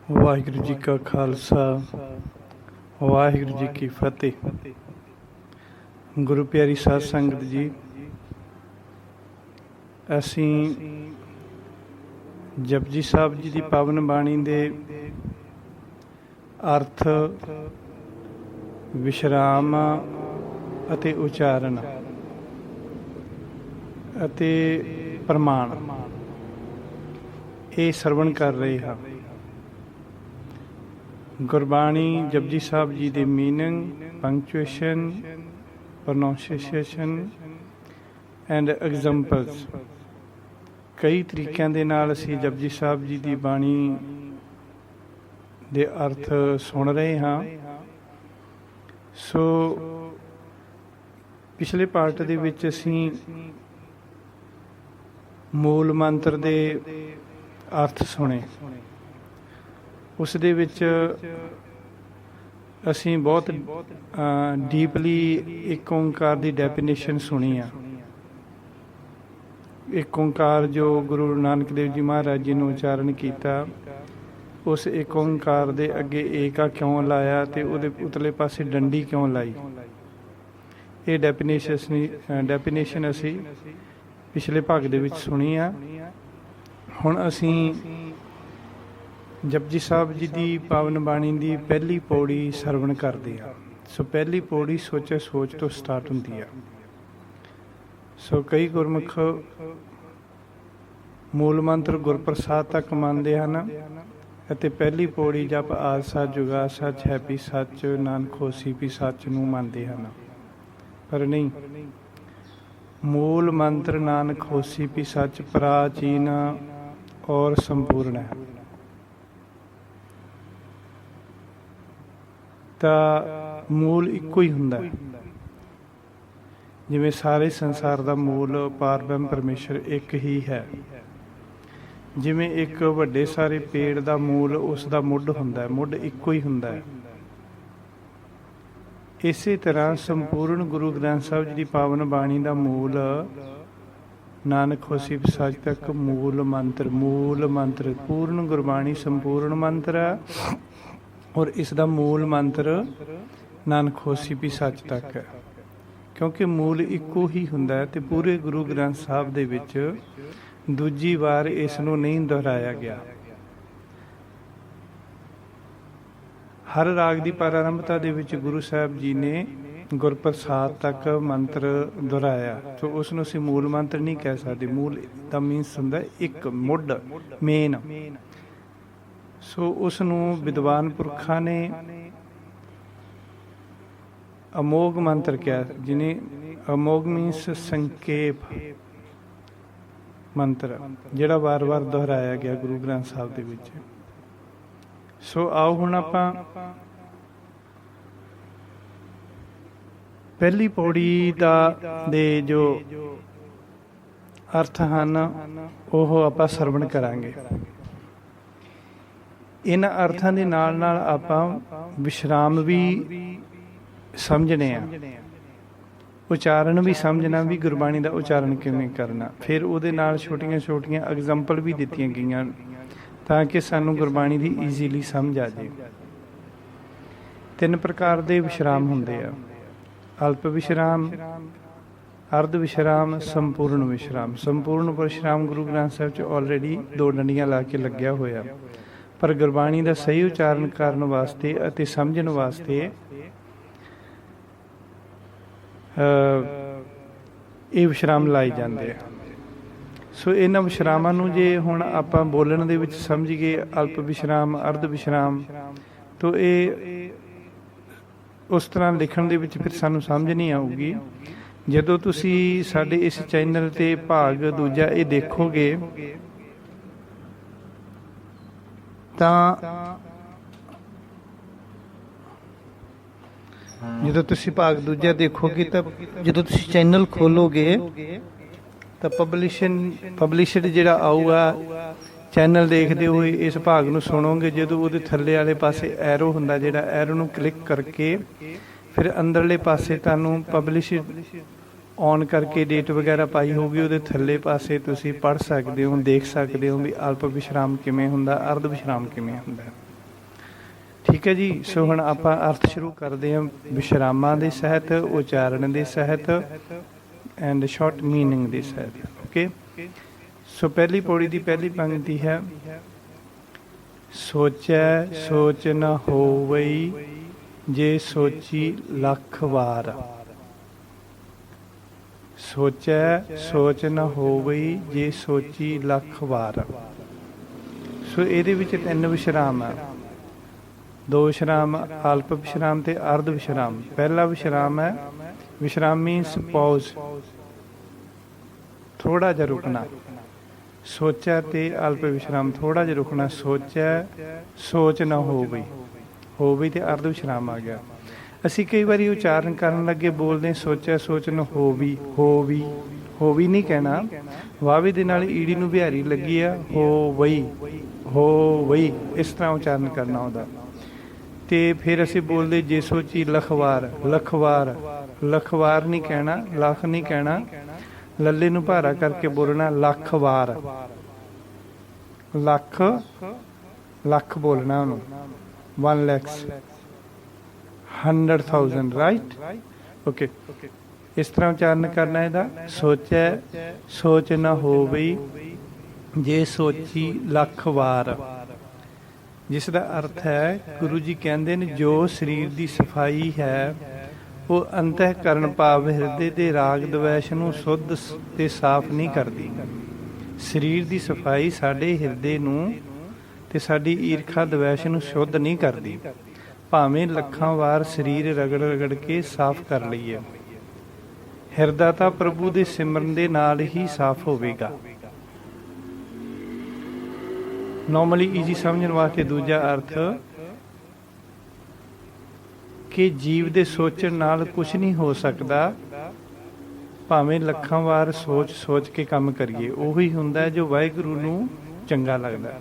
ਵਾਹਿਗੁਰੂ ਜੀ ਕਾ ਖਾਲਸਾ ਵਾਹਿਗੁਰੂ ਜੀ ਕੀ ਫਤਿਹ। ਗੁਰੂ ਪਿਆਰੀ ਸਾਧ ਸੰਗਤ ਜੀ, ਅਸੀਂ ਜਪਜੀ ਸਾਹਿਬ ਜੀ ਦੀ ਪਾਵਨ ਬਾਣੀ ਦੇ ਅਰਥ, ਵਿਸ਼ਰਾਮ ਅਤੇ ਉਚਾਰਨ ਅਤੇ ਪ੍ਰਮਾਣ ਇਹ ਸਰਵਣ ਕਰ ਰਹੇ ਹਾਂ। ਗੁਰਬਾਣੀ ਜਪਜੀ ਸਾਹਿਬ ਜੀ ਦੇ ਮੀਨਿੰਗ, ਪੰਕਚੁਏਸ਼ਨ, ਪ੍ਰੋਨਾਂਸੀਏਸ਼ਨ ਐਂਡ ਐਗਜ਼ਾਮਪਲਸ, ਕਈ ਤਰੀਕਿਆਂ ਦੇ ਨਾਲ ਅਸੀਂ ਜਪਜੀ ਸਾਹਿਬ ਜੀ ਦੀ ਬਾਣੀ ਦੇ ਅਰਥ ਸੁਣ ਰਹੇ ਹਾਂ। ਸੋ ਪਿਛਲੇ ਪਾਰਟ ਦੇ ਵਿੱਚ ਅਸੀਂ ਮੂਲ ਮੰਤਰ ਦੇ ਅਰਥ ਸੁਣੇ। ਉਸ ਦੇ ਵਿੱਚ ਅਸੀਂ ਬਹੁਤ ਡੀਪਲੀ ਇੱਕ ਓਂਕਾਰ ਦੀ ਡੈਫੀਨੇਸ਼ਨ ਸੁਣੀ ਆ। ਇੱਕ ਓਂਕਾਰ ਜੋ ਗੁਰੂ ਨਾਨਕ ਦੇਵ ਜੀ ਮਹਾਰਾਜ ਜੀ ਨੂੰ ਉਚਾਰਨ ਕੀਤਾ, ਉਸ ਇੱਕ ਓਂਕਾਰ ਦੇ ਅੱਗੇ ਏਕਾ ਕਿਉਂ ਲਾਇਆ ਅਤੇ ਉਹਦੇ ਉਤਲੇ ਪਾਸੇ ਡੰਡੀ ਕਿਉਂ ਲਾਈ, ਇਹ ਡੈਫੀਨੇਸ਼ਨ ਅਸੀਂ ਪਿਛਲੇ ਭਾਗ ਦੇ ਵਿੱਚ ਸੁਣੀ ਆ। ਹੁਣ ਅਸੀਂ ਜਪਜੀ ਸਾਹਿਬ ਜੀ ਦੀ ਪਾਵਨ ਬਾਣੀ ਦੀ ਪਹਿਲੀ ਪੌੜੀ ਸਰਵਣ ਕਰਦੇ ਹਾਂ। ਸੋ ਪਹਿਲੀ ਪੌੜੀ ਸੋਚੇ ਸੋਚ ਤੋਂ ਸਟਾਰਟ ਹੁੰਦੀ ਆ। ਸੋ ਕਈ ਗੁਰਮੁਖ ਮੂਲ ਮੰਤਰ ਗੁਰਪ੍ਰਸਾਦ ਤੱਕ ਮੰਨਦੇ ਹਨ ਅਤੇ ਪਹਿਲੀ ਪੌੜੀ ਜਪ ਆਦਿ ਸੱਚ, ਜੁਗਾ ਸੱਚ, ਹੈਪੀ ਸੱਚ, ਨਾਨਕ ਹੋਸੀ ਵੀ ਸੱਚ ਨੂੰ ਮੰਨਦੇ ਹਨ। ਪਰ ਨਹੀਂ, ਮੂਲ ਮੰਤਰ ਨਾਨਕ ਹੋਸੀ ਵੀ ਸੱਚ ਪ੍ਰਾਚੀਨ ਔਰ ਸੰਪੂਰਨ ਹੈ। ਤਾਂ ਮੂਲ ਇੱਕੋ ਹੀ ਹੁੰਦਾ ਹੈ। ਜਿਵੇਂ ਸਾਰੇ ਸੰਸਾਰ ਦਾ ਮੂਲ ਪਾਰਬ੍ਰਹਮ ਪਰਮੇਸ਼ਰ ਇੱਕ ਹੀ ਹੈ। ਜਿਵੇਂ ਇੱਕ ਵੱਡੇ ਸਾਰੇ ਪੇੜ ਦਾ ਮੂਲ ਉਸ ਦਾ ਮੁੱਢ ਹੁੰਦਾ ਹੈ, ਮੁੱਢ ਇੱਕੋ ਹੀ ਹੁੰਦਾ ਹੈ। ਇਸੇ ਤਰ੍ਹਾਂ ਸੰਪੂਰਨ ਗੁਰੂ ਗ੍ਰੰਥ ਸਾਹਿਬ ਜੀ ਦੀ ਪਾਵਨ ਬਾਣੀ ਦਾ ਮੂਲ ਨਾਨਕ ਹੋਸੀ ਸੱਚ ਤੱਕ ਮੂਲ ਮੰਤਰ ਪੂਰਨ ਗੁਰਬਾਣੀ ਸੰਪੂਰਨ ਮੰਤਰ ਹੈ ਔਰ ਇਸ ਦਾ ਮੂਲ ਮੰਤਰ ਨਾਨਕ ਹੋਸੀ ਵੀ ਸੱਚ ਤੱਕ ਹੈ। ਕਿਉਂਕਿ ਮੂਲ ਇੱਕੋ ਹੀ ਹੁੰਦਾ ਹੈ ਤੇ ਪੂਰੇ ਗੁਰੂ ਗ੍ਰੰਥ ਸਾਹਿਬ ਦੇ ਵਿੱਚ ਦੂਜੀ ਵਾਰ ਇਸ ਨੂੰ ਨਹੀਂ ਦੁਹਰਾਇਆ ਗਿਆ। ਹਰ ਰਾਗ ਦੀ ਪ੍ਰਾਰੰਭਤਾ ਦੇ ਵਿੱਚ ਗੁਰੂ ਸਾਹਿਬ ਜੀ ਨੇ ਗੁਰਪ੍ਰਸਾਦ ਤੱਕ ਮੰਤਰ ਦੁਹਰਾਇਆ। ਸੋ ਉਸ ਨੂੰ ਅਸੀਂ ਮੂਲ ਮੰਤਰ ਨਹੀਂ ਕਹਿ ਸਕਦੇ। ਮੂਲ ਦਾ ਮੀਨਸ ਹੁੰਦਾ ਇੱਕ, ਮੁੱਢ, ਮੇਨ। ਸੋ ਉਸ ਨੂੰ ਵਿਦਵਾਨ ਪੁਰਖਾਂ ਨੇ ਅਮੋਘ ਮੰਤਰ ਕਿਹਾ, ਜਿਹਨੇ ਅਮੋਘ ਮੀਨਸ ਸੰਖੇਪ ਮੰਤਰ, ਜਿਹੜਾ ਵਾਰ-ਵਾਰ ਦੁਹਰਾਇਆ ਗਿਆ ਗੁਰੂ ਗ੍ਰੰਥ ਸਾਹਿਬ ਦੇ ਵਿੱਚ। ਸੋ ਆਓ ਹੁਣ ਆਪਾਂ ਪਹਿਲੀ ਪੌੜੀ ਦੇ ਜੋ ਅਰਥ ਹਨ ਉਹ ਆਪਾਂ ਸਰਵਣ ਕਰਾਂਗੇ। ਇਹਨਾਂ ਅਰਥਾਂ ਦੇ ਨਾਲ ਨਾਲ ਆਪਾਂ ਵਿਸ਼ਰਾਮ ਵੀ ਸਮਝਣੇ ਆ, ਉਚਾਰਨ ਵੀ ਸਮਝਣਾ ਵੀ ਗੁਰਬਾਣੀ ਦਾ ਉਚਾਰਨ ਕਿਵੇਂ ਕਰਨਾ। ਫਿਰ ਉਹਦੇ ਨਾਲ ਛੋਟੀਆਂ ਛੋਟੀਆਂ ਐਗਜ਼ਾਮਪਲ ਵੀ ਦਿੱਤੀਆਂ ਗਈਆਂ ਤਾਂ ਕਿ ਸਾਨੂੰ ਗੁਰਬਾਣੀ ਦੀ ਈਜ਼ੀਲੀ ਸਮਝ ਆ ਜਾਏ। 3 ਪ੍ਰਕਾਰ ਦੇ ਵਿਸ਼ਰਾਮ ਹੁੰਦੇ ਆ: ਅਲਪ ਵਿਸ਼ਰਾਮ, ਅਰਧ ਵਿਸ਼ਰਾਮ, ਸੰਪੂਰਨ ਵਿਸ਼ਰਾਮ। ਸੰਪੂਰਨ ਵਿਸ਼ਰਾਮ ਗੁਰੂ ਗ੍ਰੰਥ ਸਾਹਿਬ 'ਚ ਆਲਰੇਡੀ 2 ਡੰਡੀਆਂ ਲਾ ਕੇ ਲੱਗਿਆ ਹੋਇਆ, ਪਰ ਗੁਰਬਾਣੀ ਦਾ ਸਹੀ ਉਚਾਰਨ ਕਰਨ ਵਾਸਤੇ ਅਤੇ ਸਮਝਣ ਵਾਸਤੇ ਇਹ ਵਿਸ਼ਰਾਮ ਲਾਏ ਜਾਂਦੇ ਆ। ਸੋ ਇਹਨਾਂ ਵਿਸ਼ਰਾਮਾਂ ਨੂੰ ਜੇ ਹੁਣ ਆਪਾਂ ਬੋਲਣ ਦੇ ਵਿੱਚ ਸਮਝੀਏ, ਅਲਪ ਵਿਸ਼ਰਾਮ, ਅਰਧ ਵਿਸ਼ਰਾਮ, ਤਾਂ ਇਹ ਉਸ ਤਰ੍ਹਾਂ ਲਿਖਣ ਦੇ ਵਿੱਚ ਫਿਰ ਸਾਨੂੰ ਸਮਝ ਨਹੀਂ ਆਊਗੀ। ਜਦੋਂ ਤੁਸੀਂ ਸਾਡੇ ਇਸ ਚੈਨਲ 'ਤੇ ਭਾਗ ਦੂਜਾ ਇਹ ਦੇਖੋਗੇ ਤਾਂ ਜਦੋਂ ਤੁਸੀਂ ਭਾਗ ਦੂਜਾ ਦੇਖੋਗੇ ਤਾਂ ਜਦੋਂ ਤੁਸੀਂ ਚੈਨਲ ਖੋਲੋਗੇ ਤਾਂ ਪਬਲਿਸ਼ਡ ਜਿਹੜਾ ਆਊਗਾ, ਚੈਨਲ ਦੇਖਦੇ ਹੋਏ ਇਸ ਭਾਗ ਨੂੰ ਸੁਣੋਗੇ। ਜਦੋਂ ਉਹਦੇ ਥੱਲੇ ਵਾਲੇ ਪਾਸੇ ਐਰੋ ਹੁੰਦਾ, ਜਿਹੜਾ ਐਰੋ ਨੂੰ ਕਲਿੱਕ ਕਰਕੇ ਫਿਰ ਅੰਦਰਲੇ ਪਾਸੇ ਤੁਹਾਨੂੰ ਪਬਲਿਸ਼ਡ ਔਨ ਕਰਕੇ ਡੇਟ ਵਗੈਰਾ ਪਾਈ ਹੋਊਗੀ, ਉਹਦੇ ਥੱਲੇ ਪਾਸੇ ਤੁਸੀਂ ਪੜ੍ਹ ਸਕਦੇ ਹੋ, ਦੇਖ ਸਕਦੇ ਹੋ ਵੀ ਅਲਪ ਵਿਸ਼ਰਾਮ ਕਿਵੇਂ ਹੁੰਦਾ, ਅਰਧ ਵਿਸ਼ਰਾਮ ਕਿਵੇਂ ਹੁੰਦਾ। ਠੀਕ ਹੈ ਜੀ। ਸੋ ਹੁਣ ਆਪਾਂ ਅਰਥ ਸ਼ੁਰੂ ਕਰਦੇ ਹਾਂ ਵਿਸ਼ਰਾਮਾਂ ਦੇ ਸਹਿਤ, ਉਚਾਰਨ ਦੇ ਸਹਿਤ ਐਂਡ ਸ਼ਾਰਟ ਮੀਨਿੰਗ ਦੇ ਸਹਿਤ। ਓਕੇ, ਸੋ ਪਹਿਲੀ ਪੌੜੀ ਦੀ ਪਹਿਲੀ ਪੰਕਤੀ ਹੈ, ਸੋਚੈ ਸੋਚ ਨ ਹੋਵਈ ਜੇ ਸੋਚੀ ਲੱਖ ਵਾਰ। ਸੋਚੈ ਸੋਚ ਨ ਹੋਵਈ ਜੇ ਸੋਚੀ ਲੱਖ ਵਾਰ। ਸੋ ਇਹਦੇ ਵਿੱਚ 3 ਵਿਸ਼ਰਾਮ ਆ, 2 ਵਿਸ਼ਰਾਮ ਅਲਪ ਵਿਸ਼ਰਾਮ ਤੇ ਅਰਧ ਵਿਸ਼ਰਾਮ। ਪਹਿਲਾ ਵਿਸ਼ਰਾਮ ਹੈ, ਵਿਸ਼ਰਾਮ ਮੀਨਸ ਪੌਜ਼, ਥੋੜਾ ਜਿਹਾ ਰੁਕਣਾ। ਸੋਚਿਆ ਤੇ ਅਲਪ ਵਿਸ਼ਰਾਮ, ਥੋੜਾ ਜਿਹਾ ਰੁਕਣਾ। ਸੋਚਿਆ ਸੋਚ ਨਾ ਹੋਵਈ, ਹੋਵਈ ਤੇ ਅਰਧ ਵਿਸ਼ਰਾਮ ਆ ਗਿਆ। ਅਸੀਂ ਕਈ ਵਾਰੀ ਉਚਾਰਨ ਕਰਨ ਲੱਗੇ ਬੋਲਦੇ ਸੋਚਿਆ ਸੋਚ ਨਾ ਹੋਵੀ, ਹੋਵੀ ਹੋਵੀ ਨਹੀਂ ਕਹਿਣਾ, ਵਾਵੇ ਦੇ ਨਾਲ ਈੜੀ ਨੂੰ ਬਿਹਾਰੀ ਲੱਗੀ ਆ, ਹੋਵਈ ਹੋਵਈ, ਇਸ ਤਰ੍ਹਾਂ ਉਚਾਰਨ ਕਰਨਾ ਉਹਦਾ। ਤੇ ਫਿਰ ਅਸੀਂ ਬੋਲਦੇ ਜੇ ਸੋਚੀ ਲਖਵਾਰ, ਲਖਵਾਰ ਲਖਵਾਰ ਨਹੀਂ ਕਹਿਣਾ, ਲੱਖ ਨਹੀਂ ਕਹਿਣਾ, ਲੱਲੇ ਨੂੰ ਭਾਰਾ ਕਰਕੇ ਬੋਲਣਾ ਲੱਖ ਵਾਰ। ਲੱਖ ਲੱਖ ਬੋਲਣਾ ਉਹਨੂੰ, 1 ਲੱਖ 100,000, ਰਾਈਟ। ਓਕੇ, ਇਸ ਤਰ੍ਹਾਂ ਉਚਾਰਨ ਕਰਨਾ ਇਹਦਾ। ਸੋਚੈ ਸੋਚ ਨਾ ਹੋਵਈ ਜੇ ਸੋਚੀ ਲੱਖ ਵਾਰ, ਜਿਸ ਦਾ ਅਰਥ ਹੈ ਗੁਰੂ ਜੀ ਕਹਿੰਦੇ ਨੇ ਜੋ ਸਰੀਰ ਦੀ ਸਫਾਈ ਹੈ ਉਹ ਅੰਤःਕਰਨ ਭਾਵ ਹਿਰਦੇ ਦੇ ਰਾਗ ਦਵੈਸ਼ ਨੂੰ ਸ਼ੁੱਧ ਤੇ ਸਾਫ਼ ਨਹੀਂ ਕਰਦੀ। ਸਰੀਰ ਦੀ ਸਫਾਈ ਸਾਡੇ ਹਿਰਦੇ ਨੂੰ ਤੇ ਸਾਡੀ ਈਰਖਾ ਦਵੈਸ਼ ਨੂੰ ਸ਼ੁੱਧ ਨਹੀਂ ਕਰਦੀ, ਭਾਵੇਂ ਲੱਖਾਂ ਵਾਰ ਸਰੀਰ ਰਗੜ ਰਗੜ ਕੇ ਸਾਫ਼ ਕਰ ਲਈਏ। ਹਿਰਦਾ ਤਾਂ ਪ੍ਰਭੂ ਦੇ ਸਿਮਰਨ ਦੇ ਨਾਲ ਹੀ ਸਾਫ਼ ਹੋਵੇਗਾ। ਨੋਰਮਲੀ ਈਜ਼ੀ ਸਮਝਣ ਵਾਸਤੇ ਦੂਜਾ ਅਰਥ ਕਿ ਜੀਵ ਦੇ ਸੋਚਣ ਨਾਲ ਕੁਝ ਨਹੀਂ ਹੋ ਸਕਦਾ, ਭਾਵੇਂ ਲੱਖਾਂ ਵਾਰ ਸੋਚ ਸੋਚ ਕੇ ਕੰਮ ਕਰੀਏ। ਉਹੀ ਹੁੰਦਾ ਜੋ ਵਾਹਿਗੁਰੂ ਨੂੰ ਚੰਗਾ ਲੱਗਦਾ।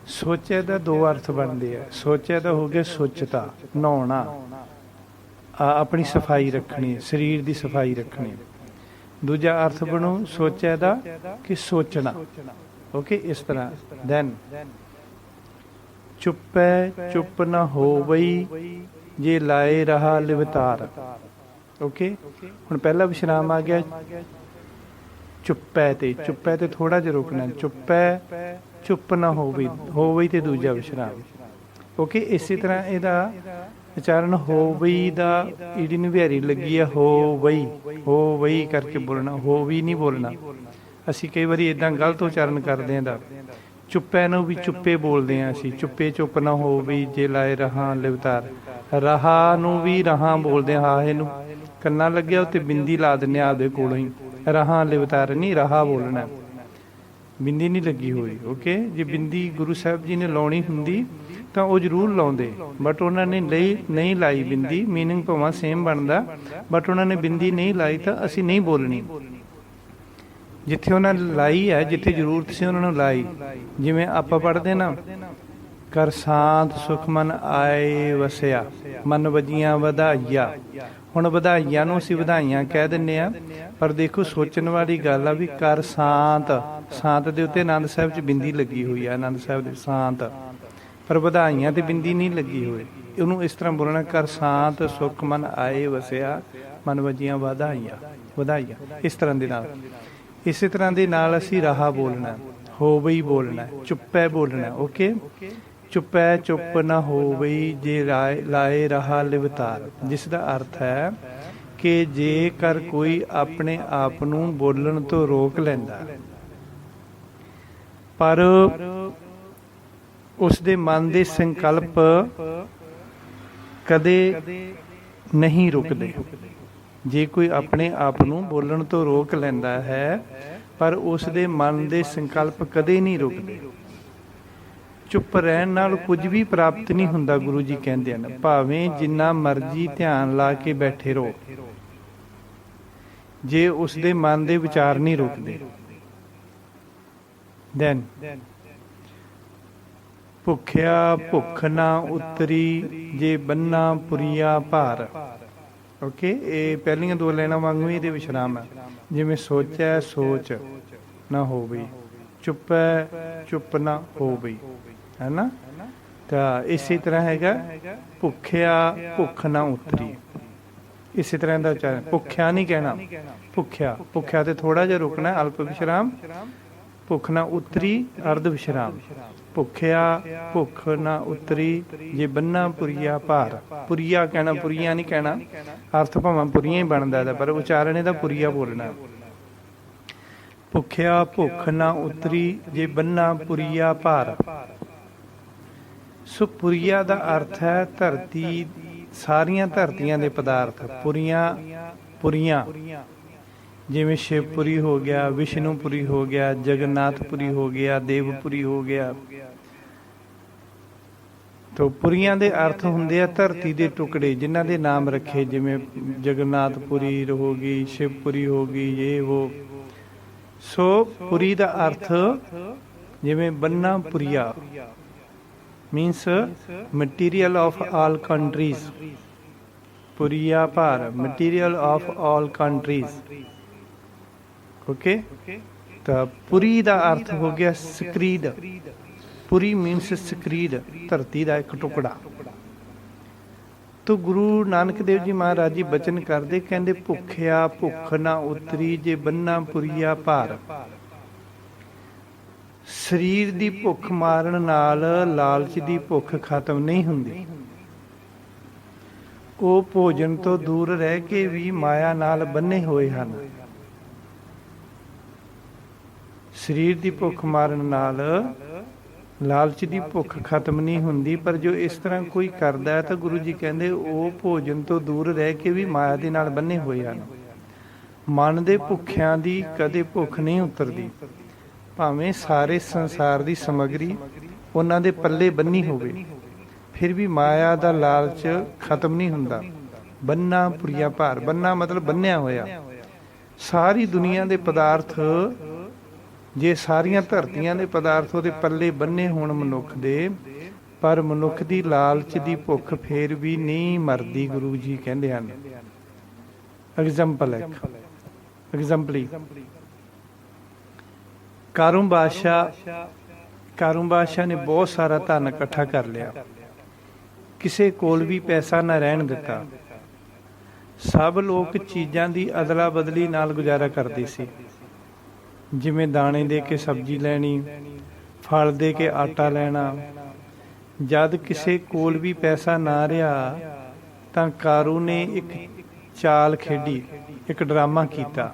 ਸੋਚਿਆ ਦਾ 2 ਅਰਥ ਬਣਦੇ ਆ। ਸੋਚਿਆ ਦਾ ਹੋ ਗਿਆ ਸੋਚਤਾ, ਨਹਾਉਣਾ, ਆਪਣੀ ਸਫਾਈ ਰੱਖਣੀ, ਸਰੀਰ ਦੀ ਸਫਾਈ ਰੱਖਣੀ। ਦੂਜਾ ਅਰਥ ਬਣੂ ਸੋਚਿਆ ਦਾ ਕਿ ਸੋਚਣਾ। ਓਕੇ, ਇਸ ਤਰ੍ਹਾਂ। ਦੈਨ ਚੁੱਪੈ ਚੁੱਪ ਨਾ ਹੋਵਈ ਜੇ ਲਾਏ ਰਹਾ ਲਿਵਤਾਰ। ਓਕੇ, ਹੁਣ ਪਹਿਲਾ ਵਿਸ਼ਰਾਮ ਆ ਗਿਆ ਚੁੱਪੈ ਤੇ, ਚੁੱਪੈ ਤੇ ਥੋੜਾ ਜਿਹਾ ਰੁਕਣਾ। ਚੁੱਪੈ ਚੁੱਪ ਨਾ ਹੋਵਈ, ਹੋਵਈ ਤੇ ਦੂਜਾ ਵਿਸ਼ਰਾਮ। ਓਕੇ, ਇਸੇ ਤਰ੍ਹਾਂ ਇਹਦਾ ਉਚਾਰਨ ਹੋਵਈ ਦਾ ਈੜੀ ਨੂੰ ਬਿਹਾਰੀ ਲੱਗੀ ਆ, ਹੋਵਈ ਹੋਵਈ ਕਰਕੇ ਬੋਲਣਾ, ਹੋਵੀ ਨਹੀਂ ਬੋਲਣਾ। ਅਸੀਂ ਕਈ ਵਾਰੀ ਇੱਦਾਂ ਗਲਤ ਉਚਾਰਨ ਕਰਦੇ ਹਾਂ ਦਾ। ਚੁੱਪੈ ਨੂੰ ਵੀ ਚੁੱਪੇ ਬੋਲਦੇ ਹਾਂ ਅਸੀਂ, ਚੁੱਪੇ ਚੁੱਪ ਨਾ ਹੋਵਈ ਜੇ ਲਾਏ ਰਹਾ ਲਿਵਤਾਰ। ਰਹਾ ਨੂੰ ਵੀ ਰਹਾ ਬੋਲਦੇ ਹਾਂ, ਹਾਹੇ ਨੂੰ ਕੰਨਾਂ ਲੱਗਿਆ ਉੱਤੇ ਬਿੰਦੀ ਲਾ ਦਿੰਦੇ ਆ ਆਪਦੇ ਕੋਲੋਂ ਹੀ। ਰਹਾ ਲਿਵਤਾਰ ਨਹੀਂ, ਰਹਾ ਬੋਲਣਾ, ਬਿੰਦੀ ਨਹੀਂ ਲੱਗੀ ਹੋਈ। ਓਕੇ, ਜੇ ਬਿੰਦੀ ਗੁਰੂ ਸਾਹਿਬ ਜੀ ਨੇ ਲਾਉਣੀ ਹੁੰਦੀ ਤਾਂ ਉਹ ਜ਼ਰੂਰ ਲਾਉਂਦੇ, ਬਟ ਉਹਨਾਂ ਨੇ ਨਹੀਂ ਲਾਈ ਬਿੰਦੀ। ਮੀਨਿੰਗ ਭਾਵੇਂ ਸੇਮ ਬਣਦਾ, ਬਟ ਉਹਨਾਂ ਨੇ ਬਿੰਦੀ ਨਹੀਂ ਲਾਈ ਤਾਂ ਅਸੀਂ ਨਹੀਂ ਬੋਲਣੀ। ਜਿੱਥੇ ਉਹਨਾਂ ਨੇ ਲਾਈ ਹੈ, ਜਿੱਥੇ ਜ਼ਰੂਰਤ ਸੀ ਉਹਨਾਂ ਨੂੰ ਲਾਈ। ਜਿਵੇਂ ਆਪਾਂ ਪੜ੍ਹਦੇ ਨਾ, ਕਰ ਸ਼ਾਂਤ ਸੁਖ ਮਨ ਆਏ ਵਸਿਆ, ਮਨ ਵਜੀਆਂ ਵਧਾਈਆ। ਹੁਣ ਵਧਾਈਆਂ ਨੂੰ ਅਸੀਂ ਵਧਾਈਆਂ ਕਹਿ ਦਿੰਦੇ ਹਾਂ, ਪਰ ਦੇਖੋ ਸੋਚਣ ਵਾਲੀ ਗੱਲ ਆ ਵੀ ਕਰ ਸ਼ਾਂਤ, ਸ਼ਾਂਤ ਦੇ ਉੱਤੇ ਆਨੰਦ ਸਾਹਿਬ 'ਚ ਬਿੰਦੀ ਲੱਗੀ ਹੋਈ ਆ, ਆਨੰਦ ਸਾਹਿਬ ਦੇ ਸ਼ਾਂਤ, ਪਰ ਵਧਾਈਆਂ ਤੇ ਬਿੰਦੀ ਨਹੀਂ ਲੱਗੀ ਹੋਈ। ਉਹਨੂੰ ਇਸ ਤਰ੍ਹਾਂ ਬੋਲਣਾ, ਕਰ ਸ਼ਾਂਤ ਸੁਖ ਮਨ ਆਏ ਵਸਿਆ, ਮਨ ਵਜੀਆਂ ਵਧਾਈਆਂ, ਵਧਾਈਆਂ। ਇਸ ਤਰ੍ਹਾਂ ਦੇ ਨਾਲ, ਇਸੇ ਤਰ੍ਹਾਂ ਦੇ ਨਾਲ ਅਸੀਂ ਰਾਹਾ ਬੋਲਣਾ, ਹੋਵਈ ਬੋਲਣਾ, ਚੁੱਪੈ ਬੋਲਣਾ। ਓਕੇ, ਚੁੱਪੈ ਚੁੱਪ ਨਾ ਹੋਵਈ ਜੇ ਲਾਏ ਰਹਾ ਲਿਵਤਾਰ, ਜਿਸ ਦਾ ਅਰਥ ਹੈ ਕਿ ਜੇਕਰ ਕੋਈ ਆਪਣੇ ਆਪ ਨੂੰ ਬੋਲਣ ਤੋਂ ਰੋਕ ਲੈਂਦਾ ਪਰ ਉਸ ਦੇ ਮਨ ਦੇ ਸੰਕਲਪ ਕਦੇ ਨਹੀਂ ਰੁਕਦੇ। ਜੇ ਕੋਈ ਆਪਣੇ ਆਪ ਨੂੰ ਬੋਲਣ ਤੋਂ ਰੋਕ ਲੈਂਦਾ ਹੈ ਪਰ ਉਸ ਦੇ ਮਨ ਦੇ ਸੰਕਲਪ ਕਦੇ ਨਹੀਂ ਰੁਕਦੇ। ਚੁੱਪ ਰਹਿਣ ਨਾਲ ਕੁਝ ਵੀ ਪ੍ਰਾਪਤ ਨਹੀਂ ਹੁੰਦਾ। ਗੁਰੂ ਜੀ ਕਹਿੰਦੇ ਹਨ, ਭਾਵੇਂ ਜਿੰਨਾ ਮਰਜ਼ੀ ਧਿਆਨ ਲਾ ਕੇ ਬੈਠੇ ਰਹੋ, ਜੇ ਉਸ ਦੇ ਮਨ ਦੇ ਵਿਚਾਰ ਨਹੀਂ ਰੁਕਦੇ। ਦੈਨ ਭੁੱਖਿਆ ਭੁੱਖ ਨਾ ਉਤਰੀ ਜੇ ਬੰਨਾ ਪੁਰੀਆ ਭਾਰ। ਓਕੇ, ਇਹ ਪਹਿਲੀਆਂ 2 ਲਾਈਨਾਂ ਵਾਂਗੂ ਇਹਦੇ ਵਿਸ਼ਰਾਮ ਹੈ। ਜਿਵੇਂ ਸੋਚੈ ਸੋਚ ਨਾ ਹੋਵਈ, ਚੁੱਪੈ ਚੁੱਪ ਨਾ ਹੋਵਈ, ਹੈ ਨਾ। ਤਾਂ ਇਸੇ ਤਰ੍ਹਾਂ ਹੈਗਾ ਭੁੱਖਿਆ ਭੁੱਖ ਨਾ ਉਤਰੀ। ਇਸੇ ਤਰ੍ਹਾਂ ਦਾ ਉਚਾਰਨ, ਭੁੱਖਿਆ ਨਹੀਂ ਕਹਿਣਾ, ਭੁੱਖਿਆ। ਭੁੱਖਿਆ ਤੇ ਥੋੜਾ ਜਿਹਾ ਰੁਕਣਾ, ਅਲਪ ਵਿਸ਼ਰਾਮ। ਭੁੱਖ ਨਾ ਉਤਰੀ ਅਰਧ ਵਿਸ਼ਰਾਮ। ਭੁੱਖਿਆ ਭੁੱਖ ਨਾ ਉਤਰੀ ਜੇ ਬੰਨਾ ਪੁਰੀਆ ਭਾਰ। ਪੁਰੀਆ ਕਹਿਣਾ, ਪੁਰੀਆ ਨਹੀਂ ਕਹਿਣਾ। ਅਰਥ ਭਾਵੇਂ ਪੁਰੀਆ ਹੀ ਬਣਦਾ ਇਹਦਾ, ਪਰ ਉਚਾਰਨ ਇਹਦਾ ਪੁਰੀਆ ਬੋਲਣਾ। ਭੁੱਖਿਆ ਭੁੱਖ ਨਾ ਉਤਰੀ ਜੇ ਬੰਨਾ ਪੁਰੀਆ ਭਾਰ। ਸੋ ਪੁਰੀਆ ਦਾ ਅਰਥ ਹੈ ਧਰਤੀ, ਸਾਰੀਆਂ ਧਰਤੀਆਂ ਦੇ ਪਦਾਰਥ। ਪੁਰੀਆਂ, ਪੁਰੀਆਂ ਜਿਵੇਂ ਸ਼ਿਵਪੁਰੀ ਹੋ ਗਿਆ, ਵਿਸ਼ਨੂਪੁਰੀ ਹੋ ਗਿਆ, ਜਗन्नाथपुरी ਹੋ ਗਿਆ, ਦੇਵਪੁਰੀ ਹੋ ਗਿਆ। ਤੋ ਪੁਰੀਆਂ ਦੇ ਅਰਥ ਹੁੰਦੇ ਆ ਧਰਤੀ ਦੇ ਟੁਕੜੇ ਜਿਨ੍ਹਾਂ ਦੇ ਨਾਮ ਰੱਖੇ, ਜਿਵੇਂ ਜਗन्नाथपुरी ਹੋ ਗਈ, ਸ਼ਿਵਪੁਰੀ ਹੋ ਗਈ, ਇਹ ਉਹ। ਸੋ ਪੁਰੀ ਦਾ ਅਰਥ ਜਿਵੇਂ ਬੰਨਾ ਪੁਰੀਆ means material of all countries. ਪੁਰੀਆ ਭਾਰ, material of all countries. Okay, ਤਾਂ ਪੁਰੀ ਦਾ ਅਰਥ ਹੋ ਗਿਆ ਸਕਰੀਡ। ਪੁਰੀ ਮੀਨਸ ਸਕਰੀਡ, ਧਰਤੀ ਦਾ ਇੱਕ ਟੁਕੜਾ। ਤੋ ਗੁਰੂ ਨਾਨਕ ਦੇਵ ਜੀ ਮਹਾਰਾਜ ਜੀ ਬਚਨ ਕਰਦੇ, ਕਹਿੰਦੇ ਭੁੱਖਿਆ ਭੁੱਖ ਨਾ ਉਤਰੀ ਜੇ ਬੰਨਾ ਪੁਰੀਆ ਭਾਰ। ਸਰੀਰ ਦੀ ਭੁੱਖ ਮਾਰਨ ਨਾਲ ਲਾਲਚ ਦੀ ਭੁੱਖ ਖਤਮ ਨਹੀਂ ਹੁੰਦੀ। ਉਹ ਭੋਜਨ ਤੋਂ ਦੂਰ ਰਹਿ ਕੇ ਵੀ ਮਾਇਆ ਨਾਲ ਬੰਨੇ ਹੋਏ ਹਨ। ਸਰੀਰ ਦੀ ਭੁੱਖ ਮਾਰਨ ਨਾਲ ਲਾਲਚ ਦੀ ਭੁੱਖ ਖਤਮ ਨਹੀਂ ਹੁੰਦੀ, ਪਰ ਜੋ ਇਸ ਤਰ੍ਹਾਂ ਕੋਈ ਕਰਦਾ ਹੈ ਤਾਂ ਗੁਰੂ ਜੀ ਕਹਿੰਦੇ ਉਹ ਭੋਜਨ ਤੋਂ ਦੂਰ ਰਹਿ ਕੇ ਵੀ ਮਾਇਆ ਦੇ ਨਾਲ ਬੰਨੇ ਹੋਏ ਹਨ। ਮਨ ਦੇ ਭੁੱਖਿਆਂ ਦੀ ਕਦੇ ਭੁੱਖ ਨਹੀਂ ਉਤਰਦੀ, ਭਾਵੇਂ ਸਾਰੇ ਸੰਸਾਰ ਦੀ ਸਮੱਗਰੀ ਉਹਨਾਂ ਦੇ ਪੱਲੇ ਬੰਨੀ ਹੋਵੇ, ਫਿਰ ਵੀ ਮਾਇਆ ਦਾ ਲਾਲਚ ਖਤਮ ਨਹੀਂ ਹੁੰਦਾ। ਬੰਨਾ ਪੁਰੀਆ ਭਾਰ, ਬੰਨਾ ਮਤਲਬ ਬੰਨਿਆ ਹੋਇਆ। ਸਾਰੀ ਦੁਨੀਆ ਦੇ ਪਦਾਰਥ, ਜੇ ਸਾਰੀਆਂ ਧਰਤੀਆਂ ਦੇ ਪਦਾਰਥ ਉਹਦੇ ਪੱਲੇ ਬੰਨੇ ਹੋਣ ਮਨੁੱਖ ਦੇ, ਪਰ ਮਨੁੱਖ ਦੀ ਲਾਲਚ ਦੀ ਭੁੱਖ ਫੇਰ ਵੀ ਨਹੀਂ ਮਰਦੀ, ਗੁਰੂ ਜੀ ਕਹਿੰਦੇ ਹਨ। ਐਗਜ਼ਾਮਪਲ ਕਾਰੂ ਬਾਦਸ਼ਾਹ ਨੇ ਬਹੁਤ ਸਾਰਾ ਧਨ ਇਕੱਠਾ ਕਰ ਲਿਆ, ਕਿਸੇ ਕੋਲ ਵੀ ਪੈਸਾ ਨਾ ਰਹਿਣ ਦਿੱਤਾ। ਸਭ ਲੋਕ ਚੀਜ਼ਾਂ ਦੀ ਅਦਲਾ ਬਦਲੀ ਨਾਲ ਗੁਜ਼ਾਰਾ ਕਰਦੇ ਸੀ, ਜਿਵੇਂ ਦਾਣੇ ਦੇ ਕੇ ਸਬਜ਼ੀ ਲੈਣੀ, ਫਲ ਦੇ ਕੇ ਆਟਾ ਲੈਣਾ। ਜਦ ਕਿਸੇ ਕੋਲ ਵੀ ਪੈਸਾ ਨਾ ਰਿਹਾ ਤਾਂ ਕਾਰੂ ਨੇ ਇੱਕ ਚਾਲ ਖੇਡੀ, ਇੱਕ ਡਰਾਮਾ ਕੀਤਾ